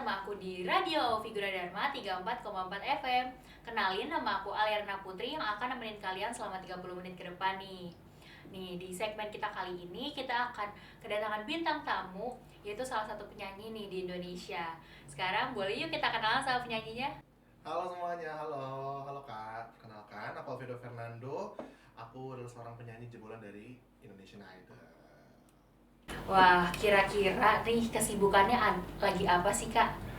sama aku di Radio Figura Dharma 34,4 FM. Kenalin, nama aku Aliarna Putri yang akan nemenin kalian selama 30 menit ke depan nih. Nih, di segmen kita kali ini kita akan kedatangan bintang tamu, yaitu salah satu penyanyi nih di Indonesia. Sekarang boleh yuk kita kenalan sama penyanyinya. Halo semuanya, halo Kak. Perkenalkan, aku Alfredo Fernando. Aku adalah seorang penyanyi jebolan dari Indonesian Idol. Wah, kira-kira nih kesibukannya lagi apa sih, Kak?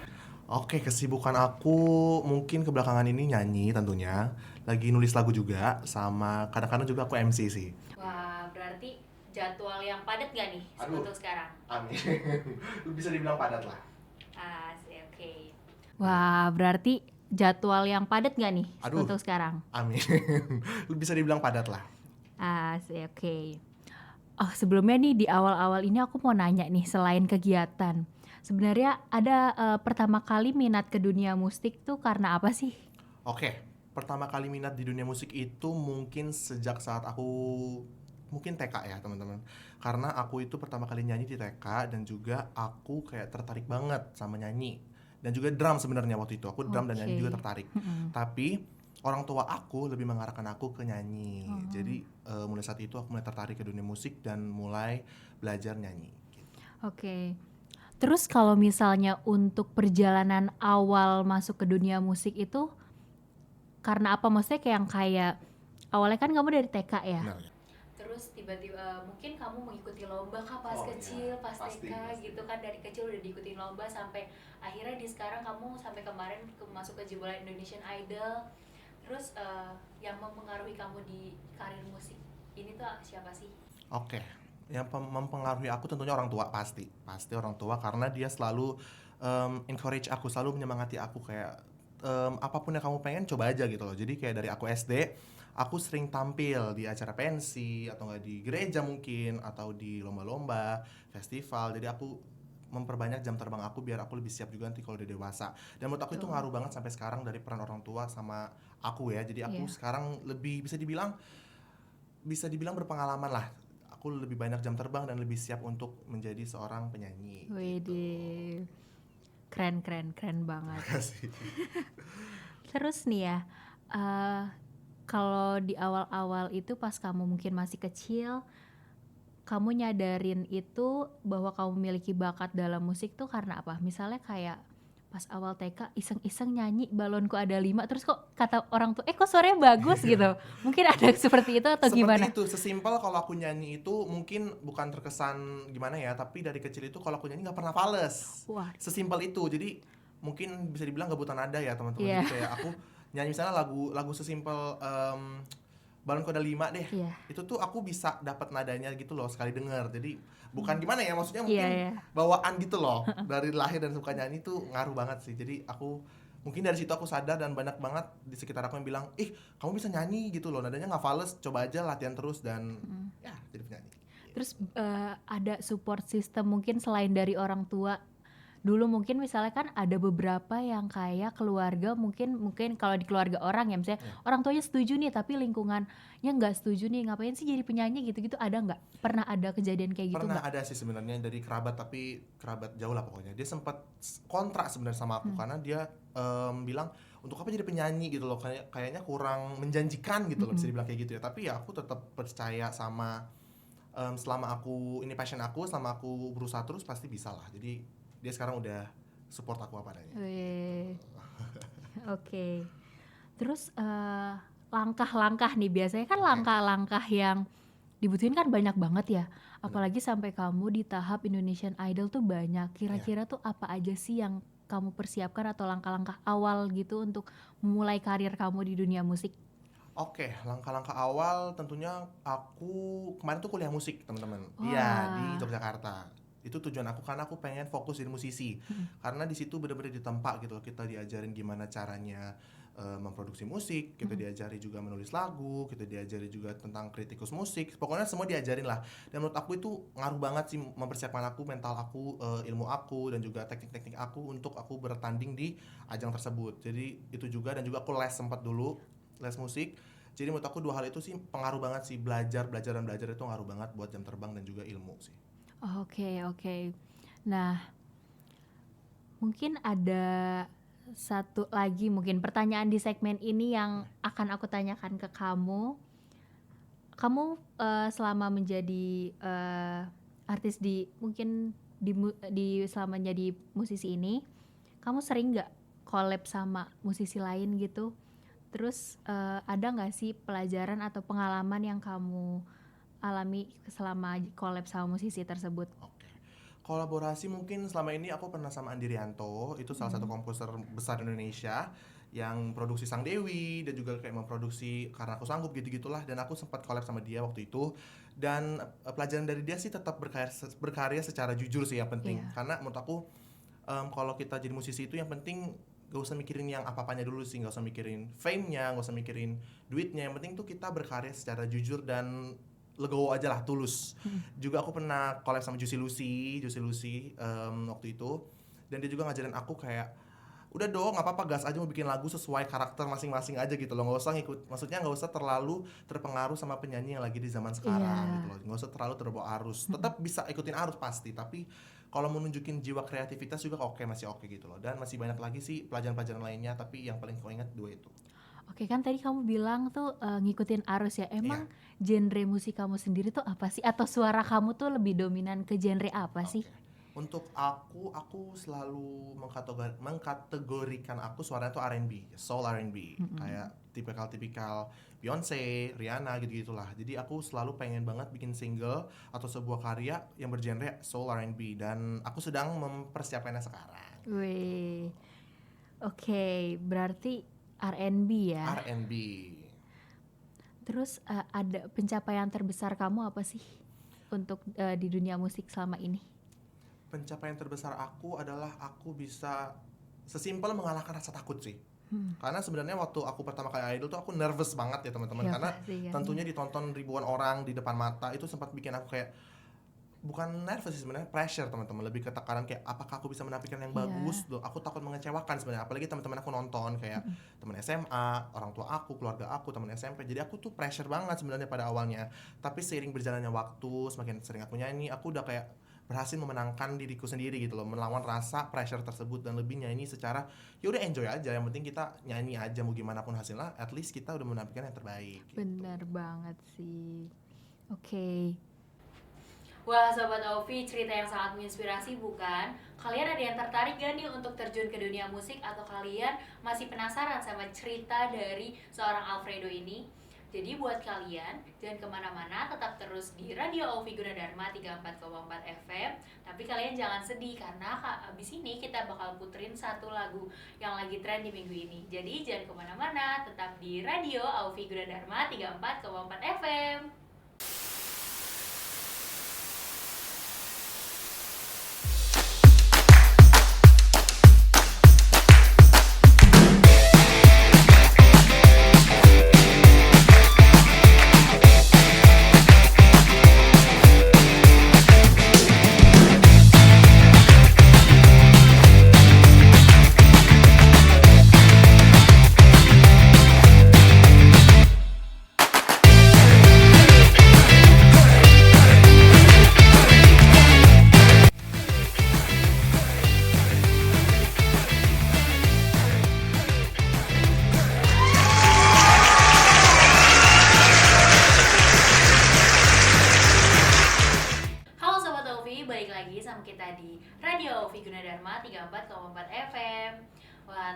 Oke, kesibukan aku mungkin kebelakangan ini nyanyi tentunya. Lagi nulis lagu juga, sama kadang-kadang juga aku MC sih. Wah, berarti jadwal yang padat gak nih Aduh, untuk sekarang? amin. Bisa dibilang padat lah. Ah, sih, oke. Wah, berarti jadwal yang padat nggak nih Aduh, untuk sekarang? amin. Bisa dibilang padat lah. Ah, sih, oke. Oh, sebelumnya nih di awal-awal ini aku mau nanya nih, selain kegiatan, sebenarnya ada pertama kali minat ke dunia musik tuh karena apa sih? Oke, pertama kali minat di dunia musik itu mungkin sejak saat aku mungkin TK ya teman-teman. Karena aku itu pertama kali nyanyi di TK dan juga aku kayak tertarik banget sama nyanyi. Dan juga drum sebenarnya waktu itu. Aku drum dan nyanyi juga Oke. tertarik. Tapi orang tua aku lebih mengarahkan aku ke nyanyi. Oh, Jadi mulai saat itu aku mulai tertarik ke dunia musik dan mulai belajar nyanyi gitu. oke. Terus kalau misalnya untuk perjalanan awal masuk ke dunia musik itu karena apa? Maksudnya kayak yang kayak awalnya kan kamu dari TK ya? Benar ya? Terus tiba-tiba mungkin kamu mengikuti lomba kah pas Oh kecil, iya, pas pasti, TK pasti. gitu kan, dari kecil udah diikutin lomba sampai akhirnya di sekarang kamu sampai kemarin masuk ke jebolan Indonesian Idol. Terus yang mempengaruhi kamu di karir musik ini tuh siapa sih? Oke, yang mempengaruhi aku tentunya orang tua pasti, pasti orang tua karena dia selalu encourage aku, selalu menyemangati aku kayak apapun yang kamu pengen coba aja gitu loh. Jadi kayak dari aku SD, aku sering tampil di acara pensi atau enggak di gereja mungkin atau di lomba-lomba, festival. Jadi aku memperbanyak jam terbang aku biar aku lebih siap juga nanti kalau udah dewasa. Dan menurut aku itu Tuh. ngaruh banget sampai sekarang dari peran orang tua sama aku ya. Jadi aku Iya. sekarang lebih bisa dibilang berpengalaman lah. Aku lebih banyak jam terbang dan lebih siap untuk menjadi seorang penyanyi gitu. Widih. Keren keren keren Terima banget. kasih. Terus nih ya, eh kalau di awal-awal itu pas kamu mungkin masih kecil, kamu nyadarin itu bahwa kamu memiliki bakat dalam musik tuh karena apa? Misalnya kayak pas awal TK iseng-iseng nyanyi balonku ada 5, terus kok kata orang tuh kok suaranya bagus Iya. gitu. Mungkin ada seperti itu atau Seperti gimana? itu, sesimpel kalau aku nyanyi itu mungkin bukan terkesan gimana ya, tapi dari kecil itu kalau aku nyanyi nggak pernah fales. Wah, Sesimpel itu. Jadi mungkin bisa dibilang gak buta nada ya teman-teman. iya. Jadi kayak aku nyanyi misalnya lagu lagu sesimpel Balon Koda 5 deh. Iya. Itu tuh aku bisa dapat nadanya gitu loh sekali denger. Jadi bukan gimana ya, maksudnya Iya mungkin ya. bawaan gitu loh. Dari lahir dan suka nyanyi tuh ngaruh banget sih. Jadi aku mungkin dari situ aku sadar dan banyak banget di sekitar aku yang bilang, "Ih, kamu bisa nyanyi gitu loh. Nadanya nggak fales, coba aja latihan terus dan ya jadi penyanyi." Terus Gitu. ada support system mungkin selain dari orang tua. Dulu mungkin misalnya kan ada beberapa yang kayak keluarga, mungkin mungkin kalau di keluarga orang ya misalnya Ya. orang tuanya setuju nih tapi lingkungannya nggak setuju nih, ngapain sih jadi penyanyi gitu-gitu, ada nggak? Pernah ada kejadian kayak gitu Pernah nggak? ada sih sebenarnya dari kerabat, tapi kerabat jauh lah pokoknya. Dia sempat kontrak sebenarnya sama aku karena dia bilang untuk apa jadi penyanyi gitu loh, kayaknya kurang menjanjikan gitu loh, bisa dibilang kayak gitu ya. Tapi ya aku tetap percaya sama selama aku ini passion aku, selama aku berusaha terus pasti bisa lah. Jadi dia sekarang udah support aku apa adanya gitu. Weh, oke. Terus langkah-langkah nih, biasanya kan Oke. langkah-langkah yang dibutuhin kan banyak banget ya. Benar. Apalagi sampai kamu di tahap Indonesian Idol tuh banyak. Iya. Kira-kira tuh apa aja sih yang kamu persiapkan atau langkah-langkah awal gitu untuk memulai karir kamu di dunia musik? Oke, langkah-langkah awal tentunya aku kemarin tuh kuliah musik, teman-teman. Iya, di Wah, Yogyakarta. Itu tujuan aku karena aku pengen fokus jadi musisi. Karena di situ bener-bener ditempa gitu loh. Kita diajarin gimana caranya memproduksi musik, kita diajari juga menulis lagu, kita diajari juga tentang kritikus musik. Pokoknya semua diajarin lah. Dan menurut aku itu ngaruh banget sih mempersiapkan aku, mental aku, ilmu aku dan juga teknik-teknik aku untuk aku bertanding di ajang tersebut. Jadi itu juga dan juga aku les sempat dulu les musik. Jadi menurut aku dua hal itu sih pengaruh banget sih, belajar dan belajar itu ngaruh banget buat jam terbang dan juga ilmu sih. oke oke. Nah, Mungkin ada satu lagi mungkin pertanyaan di segmen ini yang akan aku tanyakan ke kamu. Kamu selama menjadi artis mungkin selama menjadi musisi ini, kamu sering nggak collab sama musisi lain gitu? Terus ada nggak sih pelajaran atau pengalaman yang kamu alami selama collab sama musisi tersebut? Oke. Kolaborasi mungkin selama ini aku pernah sama Andi Rianto, itu salah satu komposer besar Indonesia yang produksi Sang Dewi dan juga kayak memproduksi Karena Aku Sanggup gitu-gitulah, dan aku sempat collab sama dia waktu itu. Dan pelajaran dari dia sih tetap berkarya secara jujur sih yang penting. Iya. Karena menurut aku kalau kita jadi musisi itu yang penting gak usah mikirin yang apa-apanya dulu sih, gak usah mikirin fame-nya, gak usah mikirin duitnya, yang penting tuh kita berkarya secara jujur dan legowo aja lah, tulus. Juga aku pernah collab sama Juicy Lucy waktu itu, dan dia juga ngajarin aku kayak udah dong, nggak apa-apa, gas aja, mau bikin lagu sesuai karakter masing-masing aja gitu loh, nggak usah maksudnya nggak usah terlalu terpengaruh sama penyanyi yang lagi di zaman sekarang gitu loh, nggak usah terlalu terbawa arus, tetap bisa ikutin arus pasti, tapi kalau mau nunjukin jiwa kreativitas juga masih oke gitu loh. Dan masih banyak lagi sih pelajaran-pelajaran lainnya, tapi yang paling aku ingat dua itu. Oke, kan tadi kamu bilang tuh ngikutin arus ya. Emang genre musik kamu sendiri tuh apa sih? Atau suara kamu tuh lebih dominan ke genre apa sih? Untuk aku selalu mengkategorikan aku suaranya tuh R&B, soul R&B, kayak tipikal Beyonce, Rihanna gitu-gitulah. Jadi aku selalu pengen banget bikin single atau sebuah karya yang bergenre soul R&B, dan aku sedang mempersiapkannya sekarang. Wih, oke, berarti R&B ya. R&B. Terus ada pencapaian terbesar kamu apa sih untuk di dunia musik selama ini? Pencapaian terbesar aku adalah aku bisa sesimpel mengalahkan rasa takut sih. Karena sebenarnya waktu aku pertama kali idol tuh aku nervous banget ya teman-teman, Ya, karena pasti kan. tentunya ditonton ribuan orang di depan mata, itu sempat bikin aku kayak bukan nervous sih sebenarnya, pressure teman-teman, lebih ke tekanan kayak apakah aku bisa menampilkan yang bagus. Aku takut mengecewakan sebenarnya, apalagi teman-teman aku nonton kayak teman SMA, orang tua aku, keluarga aku, teman SMP. Jadi aku tuh pressure banget sebenarnya pada awalnya, tapi seiring berjalannya waktu, semakin sering aku nyanyi, aku udah kayak berhasil memenangkan diriku sendiri gitu loh, melawan rasa pressure tersebut, dan lebih nyanyi secara ya udah enjoy aja, yang penting kita nyanyi aja, mau gimana pun hasilnya, at least kita udah menampilkan yang terbaik gitu. Benar banget sih. Oke. Wah, Sobat Ovi, cerita yang sangat menginspirasi bukan? Kalian ada yang tertarik gak nih untuk terjun ke dunia musik, atau kalian masih penasaran sama cerita dari seorang Alfredo ini? Jadi buat kalian, jangan kemana-mana, tetap terus di Radio Ovi Gunadarma 34,4 FM. Tapi kalian jangan sedih, karena abis ini kita bakal puterin satu lagu yang lagi tren di minggu ini. Jadi jangan kemana-mana, tetap di Radio Ovi Gunadarma 34,4 FM.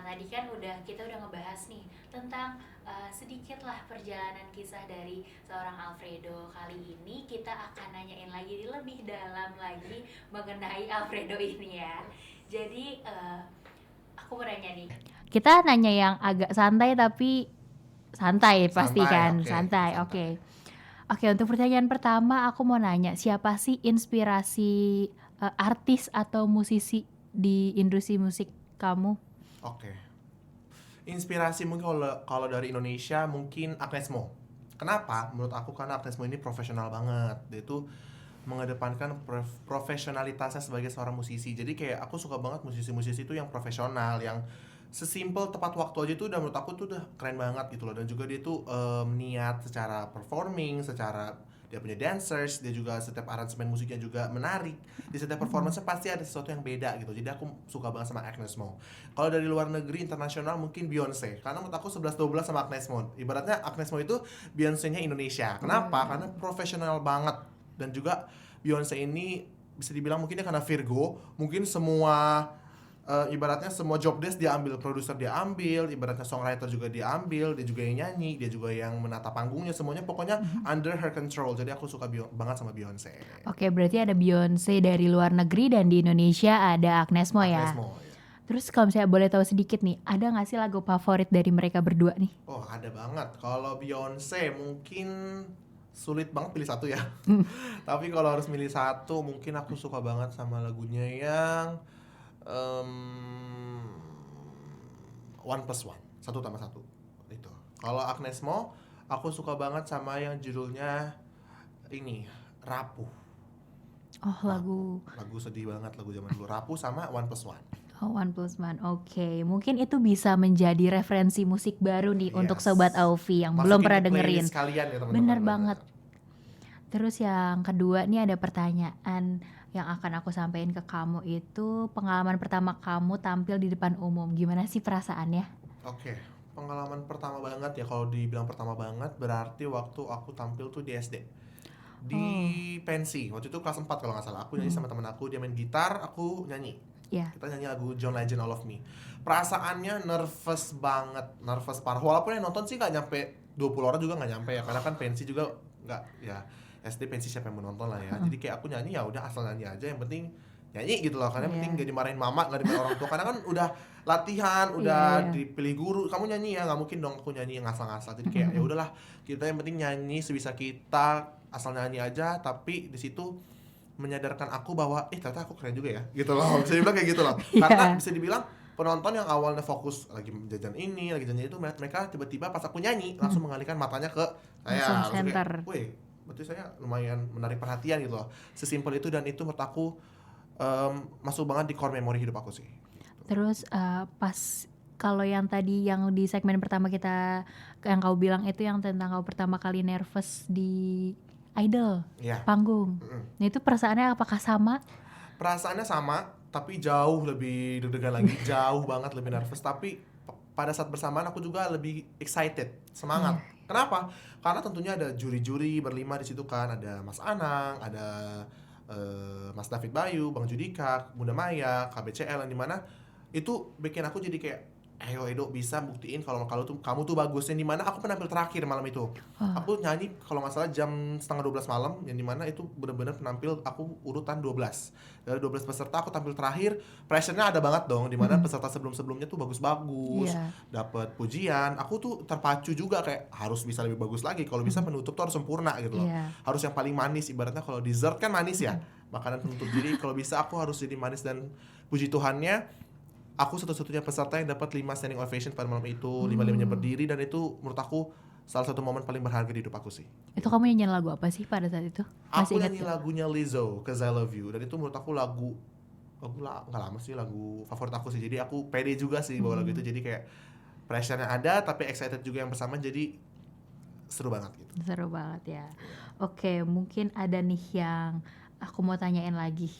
Tadi kan kita udah ngebahas nih tentang sedikitlah perjalanan kisah dari seorang Alfredo. Kali ini kita akan nanyain lagi lebih dalam lagi mengenai Alfredo ini ya. Jadi aku mau nanya nih. Kita nanya yang agak santai tapi santai pasti kan, santai. Oke. Oke, untuk pertanyaan pertama aku mau nanya, siapa sih inspirasi artis atau musisi di industri musik kamu? Oke. Inspirasi mungkin kalau dari Indonesia mungkin Agnes Mo. Kenapa? Menurut aku karena Agnes Mo ini profesional banget. Dia tuh mengedepankan profesionalitasnya sebagai seorang musisi. Jadi kayak aku suka banget musisi-musisi itu yang profesional, yang sesimpel tepat waktu aja tuh udah menurut aku tuh udah keren banget gitu loh. Dan juga dia tuh niat secara performing, secara dia punya dancers, dia juga setiap aransemen musiknya juga menarik. Di setiap performance pasti ada sesuatu yang beda gitu. Jadi aku suka banget sama Agnes Mo. Kalau dari luar negeri internasional mungkin Beyonce. Karena menurut aku 11-12 sama Agnes Mo. Ibaratnya Agnes Mo itu Beyonce-nya Indonesia. Kenapa? Karena profesional banget. Dan juga Beyonce ini bisa dibilang mungkin dia karena Virgo, mungkin semua ibaratnya semua job desk dia ambil, produser dia ambil, ibaratnya songwriter juga dia ambil, dia juga yang nyanyi, dia juga yang menata panggungnya, semuanya pokoknya under her control. Jadi aku suka banget sama Beyonce. Oke, berarti ada Beyonce dari luar negeri dan di Indonesia ada Agnes Mo ya. Agnes Mo, ya. Terus kalau misalnya boleh tahu sedikit nih, ada nggak sih lagu favorit dari mereka berdua nih? Oh, ada banget. Kalau Beyonce mungkin sulit banget pilih satu ya. Tapi kalau harus milih satu, mungkin aku suka banget sama lagunya yang One Plus One, 1+1 itu. Kalau Agnes Mo, aku suka banget sama yang judulnya ini, Rapuh. Oh, lagu sedih banget, lagu zaman dulu, Rapuh sama One Plus One. Oh, One Plus One. Oke, mungkin itu bisa menjadi referensi musik baru nih untuk Sobat Aufi yang belum pernah dengerin. Kalian ya, teman-teman. Bener banget. Terus yang kedua nih ada pertanyaan yang akan aku sampaikan ke kamu itu, pengalaman pertama kamu tampil di depan umum, gimana sih perasaannya? Oke, pengalaman pertama banget ya, kalau dibilang pertama banget berarti waktu aku tampil tuh di SD. Di pensi, waktu itu kelas 4 kalau nggak salah, aku nyanyi sama temen aku, dia main gitar, aku nyanyi. Kita nyanyi lagu John Legend All of Me. Perasaannya nervous banget, nervous parah. Walaupun yang nonton sih nggak nyampe 20 orang juga nggak nyampe ya, karena kan pensi juga nggak ya, SD pensi siapa yang mau nonton lah ya. Jadi kayak aku nyanyi ya udah asal nyanyi aja, yang penting nyanyi gitu loh. Karena penting gak dimarahin mama, gak dimarahin orang tua. Karena kan udah latihan, udah dipilih guru, kamu nyanyi ya, nggak mungkin dong aku nyanyi yang ngasal-ngasal. Jadi kayak ya udahlah, kita yang penting nyanyi sebisa kita, asal nyanyi aja. Tapi di situ menyadarkan aku bahwa ternyata aku keren juga ya, gitu loh. Bisa dibilang kayak gitu loh. Karena bisa dibilang penonton yang awalnya fokus lagi jajan ini, lagi jajan itu, mereka tiba-tiba pas aku nyanyi langsung mengalihkan matanya ke saya. Center. Wih, berarti saya lumayan menarik perhatian gitu loh. Sesimpel itu, dan itu menurut aku masuk banget di core memory hidup aku sih. Terus pas kalau yang tadi yang di segmen pertama kita yang kau bilang itu yang tentang kau pertama kali nervous di Idol panggung. Nah itu perasaannya apakah sama? Perasaannya sama, tapi jauh lebih deg-degan lagi, jauh banget lebih nervous. Tapi pada saat bersamaan aku juga lebih excited, semangat. Kenapa? Karena tentunya ada juri-juri berlima di situ kan, ada Mas Anang, ada Mas David Bayu, Bang Judika, Bunda Maya, KBCL, yang dimana itu bikin aku jadi kayak ayo Edo bisa buktiin kalau kamu tuh bagus. Yang dimana aku penampil terakhir malam itu. Aku nyanyi kalau nggak salah jam 11:30 malam, yang dimana itu benar-benar penampil aku urutan 12. Dari 12 peserta aku tampil terakhir. Pressure-nya ada banget dong, dimana peserta sebelum-sebelumnya tuh bagus-bagus, dapat pujian. Aku tuh terpacu juga kayak harus bisa lebih bagus lagi. Kalau bisa penutup tuh harus sempurna gitu loh. Harus yang paling manis, ibaratnya kalau dessert kan manis ya, makanan penutup. Jadi kalau bisa aku harus jadi manis, dan puji Tuhannya aku satu-satunya peserta yang dapat 5 standing ovation pada malam itu, 5-5-nya berdiri, dan itu menurut aku salah satu momen paling berharga di hidup aku sih. Itu kamu nyanyi lagu apa sih pada saat itu? Aku nyanyi lagunya Lizzo, 'Cause I Love You, dan itu menurut aku lagu nggak lama sih, lagu favorit aku sih. Jadi aku pede juga sih bawa lagu itu, jadi kayak pressure-nya ada tapi excited juga yang bersama, jadi seru banget gitu. Seru banget ya. Oke, mungkin ada nih yang aku mau tanyain lagi.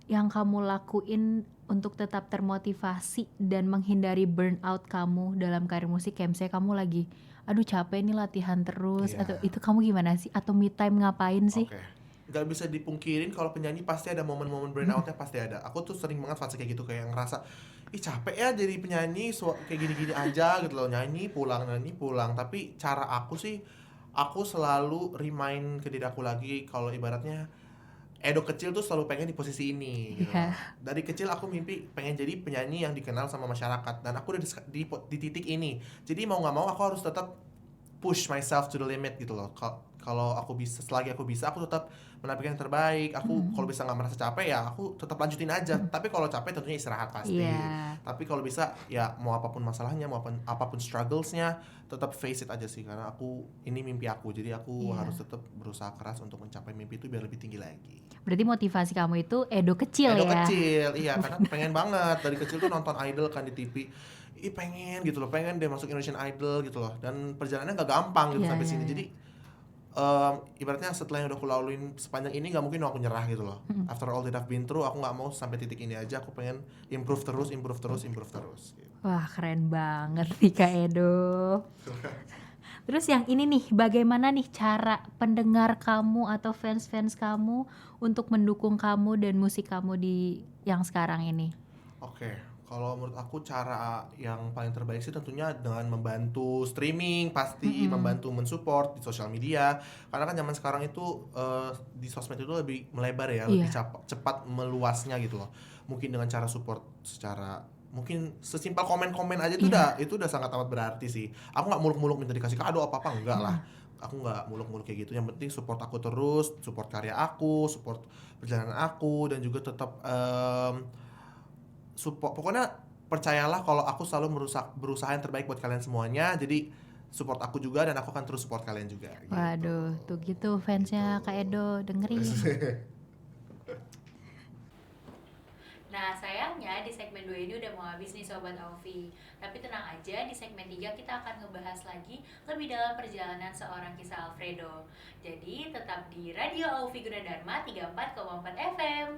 Yang kamu lakuin untuk tetap termotivasi dan menghindari burnout kamu dalam karir musik, kayak misalnya kamu lagi aduh capek nih latihan terus, atau itu kamu gimana sih, atau me time ngapain sih? Gak bisa dipungkirin kalau penyanyi pasti ada momen-momen burnoutnya, pasti ada. Aku tuh sering banget fase kayak gitu, kayak ngerasa capek ya jadi penyanyi kayak gini-gini aja gitu loh, nyanyi pulang. Tapi cara aku sih, aku selalu remind ke diri aku lagi kalau ibaratnya Edo kecil tuh selalu pengen di posisi ini gitu. Dari kecil aku mimpi pengen jadi penyanyi yang dikenal sama masyarakat, dan aku udah di titik ini. Jadi mau gak mau aku harus tetap push myself to the limit gitu loh. Kalau aku bisa, selagi aku bisa, aku tetap menampilkan yang terbaik. Aku kalau bisa nggak merasa capek ya aku tetap lanjutin aja. Tapi kalau capek tentunya istirahat pasti. Tapi kalau bisa ya mau apapun masalahnya, mau apapun strugglesnya, tetap face it aja sih. Karena ini mimpi aku, jadi aku harus tetap berusaha keras untuk mencapai mimpi itu biar lebih tinggi lagi. Berarti motivasi kamu itu Edo kecil ya? Edo kecil, iya. Karena pengen banget dari kecil tuh nonton Idol kan di TV. Pengen gitu loh, pengen deh masuk Indonesian Idol gitu loh. Dan perjalanannya gak gampang gitu sampai sini. Jadi ibaratnya setelah yang udah aku laluin sepanjang ini nggak mungkin aku nyerah gitu loh. After all that I've been through, aku nggak mau sampai titik ini aja. Aku pengen improve terus gitu. Wah, keren banget nih Kak Edo. Terus yang ini nih, bagaimana nih cara pendengar kamu atau fans-fans kamu untuk mendukung kamu dan musik kamu di yang sekarang ini? Oke, kalau menurut aku cara yang paling terbaik sih tentunya dengan membantu streaming, pasti membantu mensupport di sosial media. Karena kan zaman sekarang itu di sosmed itu lebih melebar ya, lebih Iya. cepat meluasnya gitu loh. Mungkin dengan cara support secara mungkin sesimpel komen-komen aja Iya. itu udah sangat amat berarti sih. Aku nggak muluk-muluk minta dikasih kado apa-apa, enggak lah. Aku nggak muluk-muluk kayak gitu. Yang penting support aku terus, support karya aku, support perjalanan aku, dan juga tetap support. Pokoknya percayalah kalau aku selalu berusaha yang terbaik buat kalian semuanya. Jadi support aku juga dan aku akan terus support kalian juga gitu. Waduh, tuh gitu fansnya Kak Edo, dengerin. Nah, sayangnya di segmen 2 ini udah mau habis nih Sobat Aufi. Tapi tenang aja, di segmen 3 kita akan ngebahas lagi lebih dalam perjalanan seorang kisah Alfredo. Jadi tetap di Radio Aufi Gunadarma 34,4 FM.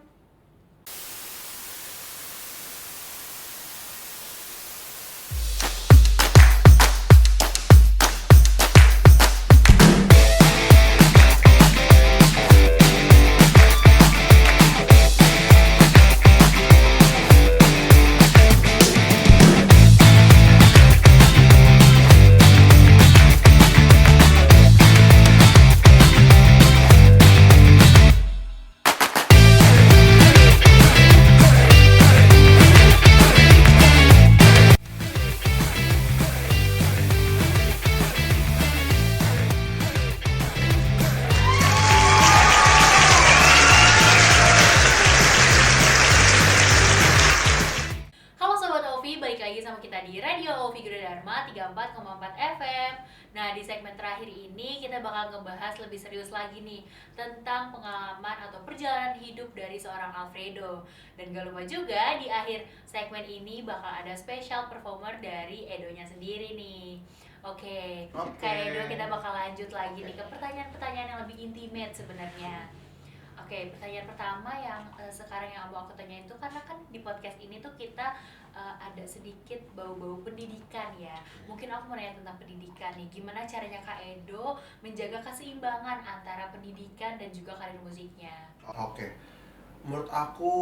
Halo Sobat Ovi, balik lagi sama kita di Radio Ovi Gunadarma 34,4 FM. Nah, di segmen terakhir ini kita bakal ngebahas lebih serius lagi nih tentang pengalaman atau perjalanan hidup dari seorang Alfredo. Dan gak lupa juga di akhir segmen ini bakal ada special performer dari Edonya sendiri nih. Oke, Kak Edo, kita bakal lanjut lagi nih ke pertanyaan-pertanyaan yang lebih intimate sebenarnya. Oke, pertanyaan pertama yang sekarang yang mau aku tanyain itu karena kan di podcast ini tuh kita ada sedikit bau-bau pendidikan ya. Mungkin aku mau nanya tentang pendidikan nih. Gimana caranya Kak Edo menjaga keseimbangan antara pendidikan dan juga karir musiknya? Oke. Menurut aku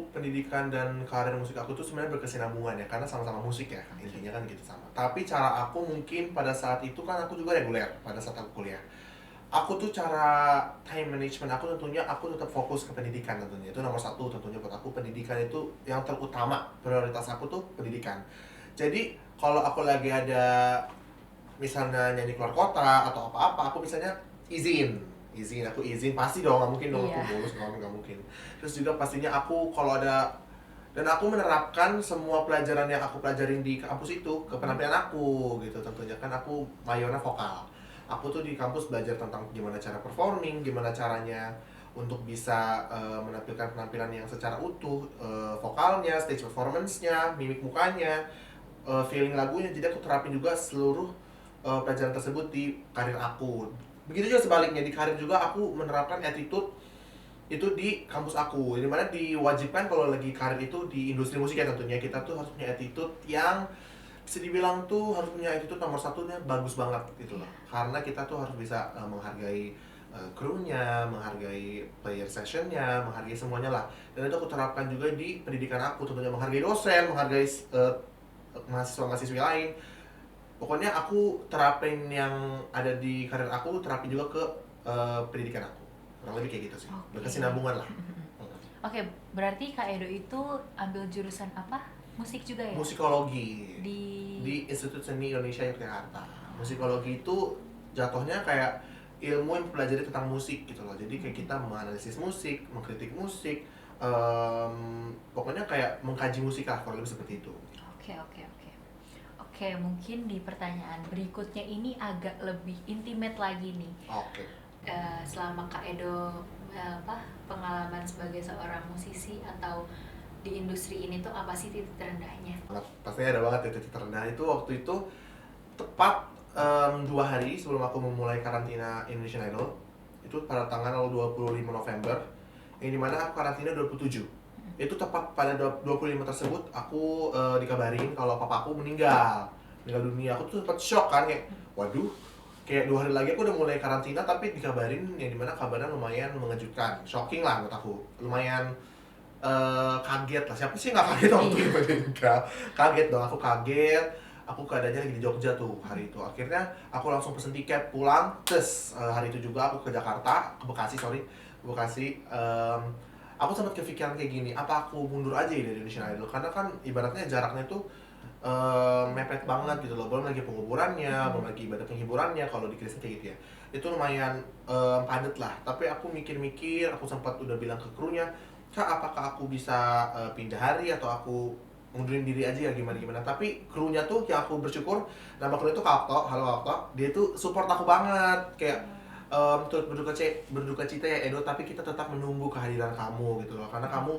pendidikan dan karir musik aku tuh sebenarnya berkesinambungan ya, karena sama-sama musik ya, intinya kan gitu sama. Tapi cara aku mungkin pada saat itu kan aku juga reguler pada saat aku kuliah. Aku tuh cara time management aku tentunya aku tetap fokus ke pendidikan tentunya. Itu nomor satu tentunya buat aku, pendidikan itu yang terutama, prioritas aku tuh pendidikan. Jadi kalau aku lagi ada misalnya nyanyi keluar kota atau apa-apa, aku misalnya aku izin pasti dong, nggak mungkin dong aku Iya. bolos, nggak mungkin. Terus juga pastinya aku kalau ada, dan aku menerapkan semua pelajaran yang aku pelajarin di kampus itu ke penampilan aku gitu. Tentunya kan aku mayornya vokal, aku tuh di kampus belajar tentang gimana cara performing, gimana caranya untuk bisa menampilkan penampilan yang secara utuh, vokalnya, stage performance-nya, mimik mukanya, feeling lagunya. Jadi aku terapin juga seluruh pelajaran tersebut di karir aku. Begitu juga sebaliknya, di karir juga aku menerapkan attitude itu di kampus aku. Dimana diwajibkan kalau lagi karir itu di industri musik ya, tentunya kita tuh harus punya attitude yang bisa dibilang tuh harus punya attitude nomor satunya bagus banget gitu loh. Karena kita tuh harus bisa menghargai krunya, menghargai player sessionnya, menghargai semuanya lah. Dan itu aku terapkan juga di pendidikan aku, tentunya menghargai dosen, menghargai mahasiswa-mahasiswi lain. Pokoknya aku terapin yang ada di karir aku, terapin juga ke pendidikan aku. Kurang lebih kayak gitu sih. Oke. Berkesinambungan lah. Oke, berarti Kak Edo itu ambil jurusan apa? Musik juga ya? Musikologi Di di Institut Seni Indonesia Yogyakarta. Musikologi itu jatuhnya kayak ilmu yang mempelajari tentang musik gitu loh. Jadi kayak kita menganalisis musik, mengkritik musik, pokoknya kayak mengkaji musik lah, kurang lebih seperti itu. Oke, oke, oke. Oke, mungkin di pertanyaan berikutnya ini agak lebih intimate lagi nih. Oke. Selama Kak Edo pengalaman sebagai seorang musisi atau di industri ini tuh apa sih titik terendahnya? Pastinya ada banget ya titik terendah itu waktu itu tepat 2 hari sebelum aku memulai karantina Indonesian Idol, itu pada tanggal 25 November, yang dimana aku karantina 27. Itu tepat pada 25 tersebut aku dikabarin kalau papa aku meninggal dunia. Aku tuh sempat shock kan, kayak waduh, kayak 2 hari lagi aku udah mulai karantina tapi dikabarin yang dimana kabarnya lumayan mengejutkan, shocking lah buat aku, lumayan kaget lah. Siapa sih nggak kaget waktu itu meninggal? Kaget dong, aku kaget. Aku keadaannya lagi di Jogja tuh hari itu. Akhirnya aku langsung pesen tiket pulang. Terus hari itu juga aku ke Jakarta, ke Bekasi, Bekasi. Aku sempat kepikiran kayak gini, apa aku mundur aja ya dari Indonesian Idol? Karena kan ibaratnya jaraknya tuh mepet banget gitu loh. Belum lagi penguburannya, belum lagi ibadah penghiburannya kalau di Kristen kayak gitu ya. Itu lumayan padat lah. Tapi aku mikir-mikir, aku sempat udah bilang ke krunya, Kak, apakah aku bisa pindah hari atau aku mundurin diri aja ya gimana. Tapi krunya tuh yang aku bersyukur, nama krunya tuh Kak Okto, halo Kak Okto, dia tuh support aku banget, kayak turut berduka cita ya Edo, tapi kita tetap menunggu kehadiran kamu gitu loh, karena kamu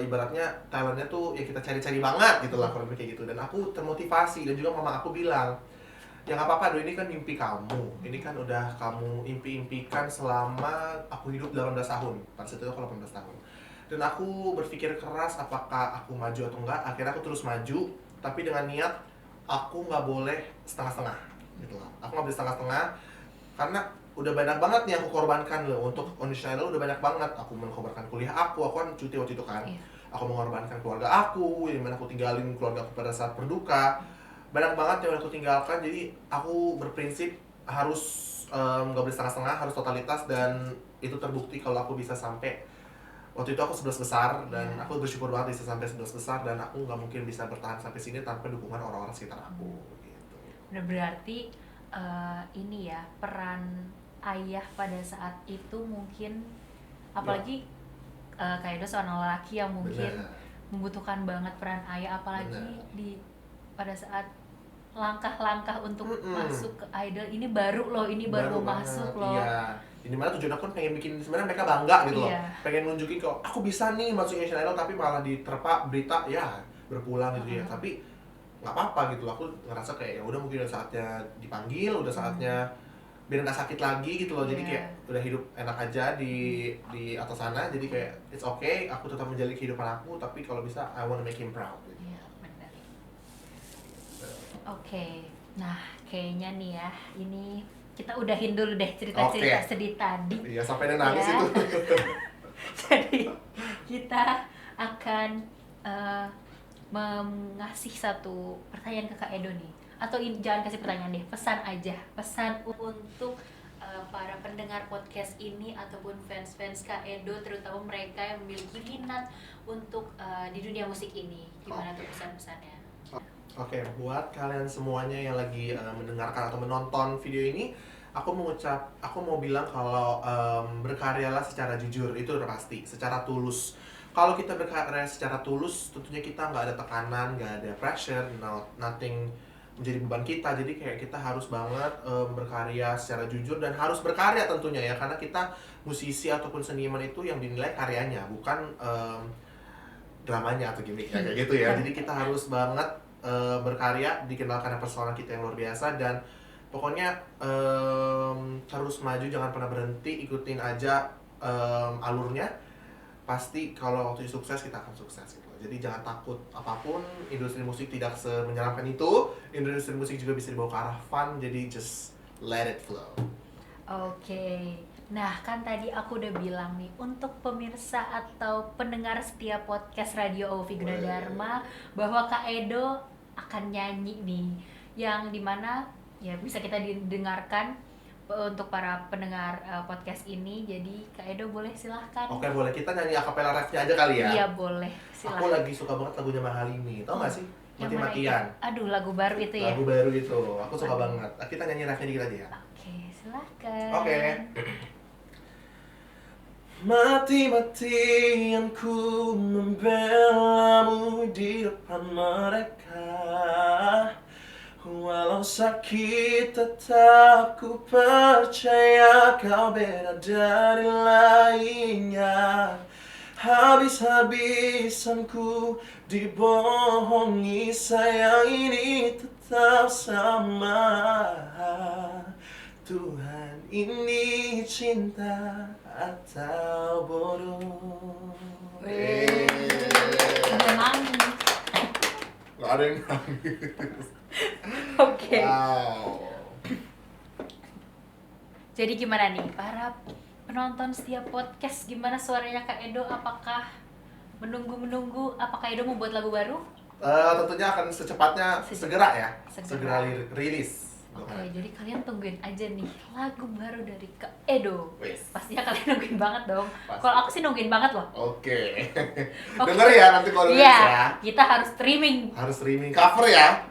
ibaratnya talentnya tuh ya kita cari-cari banget gitu lah, kurang lebih kayak gitu. Dan aku termotivasi, dan juga mama aku bilang, ya nggak apa-apa Do, ini kan mimpi kamu, ini kan udah kamu impi-impikan selama aku hidup 18 tahun, pada saat itu aku 18 tahun. Dan aku berpikir keras apakah aku maju atau enggak. Akhirnya aku terus maju, tapi dengan niat aku nggak boleh setengah-setengah gitu lah. Aku nggak boleh setengah-setengah, karena udah banyak banget nih aku korbankan loh untuk Indonesian Idol. Udah banyak banget aku mengorbankan kuliah aku kan cuti waktu itu kan. Aku mengorbankan keluarga aku, yang mana aku tinggalin keluarga aku pada saat berduka. Banyak banget yang udah aku tinggalkan. Jadi aku berprinsip harus nggak boleh setengah-setengah, harus totalitas. Dan itu terbukti kalau aku bisa sampai, waktu itu aku 11 besar, dan aku bersyukur banget bisa sampai 11 besar, dan aku nggak mungkin bisa bertahan sampai sini tanpa dukungan orang-orang sekitar aku gitu. Nah, berarti ini ya, peran ayah pada saat itu mungkin, apalagi kayak Edo seorang lelaki yang mungkin membutuhkan banget peran ayah, apalagi di pada saat langkah-langkah untuk masuk ke idol ini baru loh, ini baru masuk loh. Iya. Ini mana tujuan aku pengen bikin sebenarnya mereka bangga gitu loh. Pengen nunjukin kok aku bisa nih masuk Indonesian Idol, tapi malah diterpa berita ya berpulang gitu ya. Tapi nggak apa-apa gitu loh. Aku ngerasa kayak ya udah, mungkin udah saatnya dipanggil, udah saatnya biar nggak sakit lagi gitu loh. Jadi kayak udah hidup enak aja di atas sana. Jadi kayak it's okay, aku tetap menjalani kehidupan aku, tapi kalau bisa I wanna make him proud gitu. Iya, benar. Oke. Nah, kayaknya nih ya, ini kita udahin dulu deh cerita-cerita sedih tadi. Iya, sampai dia nangis itu. Jadi kita akan mengasih satu pertanyaan ke Kak Edo nih. Atau jangan kasih pertanyaan deh, pesan aja. Pesan untuk para pendengar podcast ini ataupun fans-fans Kak Edo, terutama mereka yang memiliki minat untuk di dunia musik ini. Gimana tuh pesan-pesannya? Oke, buat kalian semuanya yang lagi mendengarkan atau menonton video ini, aku mau bilang kalau berkaryalah secara jujur, itu udah pasti, secara tulus. Kalau kita berkarya secara tulus, tentunya kita nggak ada tekanan, nggak ada pressure, nothing menjadi beban kita. Jadi kayak kita harus banget berkarya secara jujur, dan harus berkarya tentunya ya, karena kita musisi ataupun seniman itu yang dinilai karyanya, bukan dramanya atau gimmicknya kayak gitu ya. Jadi kita harus banget berkarya, dikenalkan personal kita yang luar biasa, dan pokoknya terus maju, jangan pernah berhenti, ikutin aja alurnya. Pasti kalau waktu sukses kita akan sukses gitu. Jadi jangan takut apapun, industri musik tidak semenyeramkan itu. Industri musik juga bisa dibawa ke arah fun, jadi just let it flow. Oke. Nah, kan tadi aku udah bilang nih, untuk pemirsa atau pendengar setiap podcast Radio Ovi Gunadarma, bahwa Kak Edo akan nyanyi nih, yang dimana ya bisa kita didengarkan untuk para pendengar podcast ini. Jadi Kak Edo boleh silahkan. Oke, boleh, kita nyanyi acapella refnya aja kali ya. Iya boleh, silahkan. Aku lagi suka banget lagunya Mahalini, tau gak sih? Mati-matian. Aduh, lagu baru itu ya. Lagu baru itu, aku suka banget. Kita nyanyi refnya dikit aja ya. Oke, silahkan. Oke. Mati-matian ku membelamu di depan mereka, walau sakit tetap ku percaya kau beda dari lainnya. Habis-habisan ku dibohongi, sayang ini tetap sama. Tuhan, ini cinta atau bodoh? Udah nangis. Gak ada yang nangis. Oke. Wow. Jadi gimana nih para penonton setiap podcast, gimana suaranya Kak Edo? Apakah menunggu? Apakah Edo mau buat lagu baru? Tentunya akan secepatnya segera ya. Segera. Rilis. Oke, jadi kalian tungguin aja nih lagu baru dari Kak Edo. Wes. Pastinya kalian nungguin banget dong. Pasti. Kalau aku sih nungguin banget loh. Oke. Oke. Denger ya nanti kalau rilis Iya, ya. kita harus streaming. Harus streaming cover ya.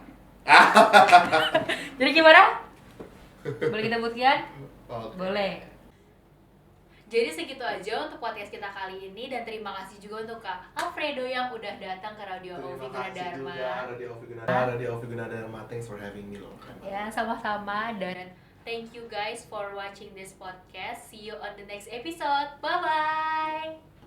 Jadi gimana? Boleh kita buktikan? Oke. Boleh. Jadi segitu aja untuk podcast kita kali ini, dan terima kasih juga untuk Kak Alfredo yang udah datang ke Radio Ovi Gunadarma. Radio Ovi Gunadarma. Thanks for having me loh. Ya, sama-sama, dan thank you guys for watching this podcast. See you on the next episode. Bye bye.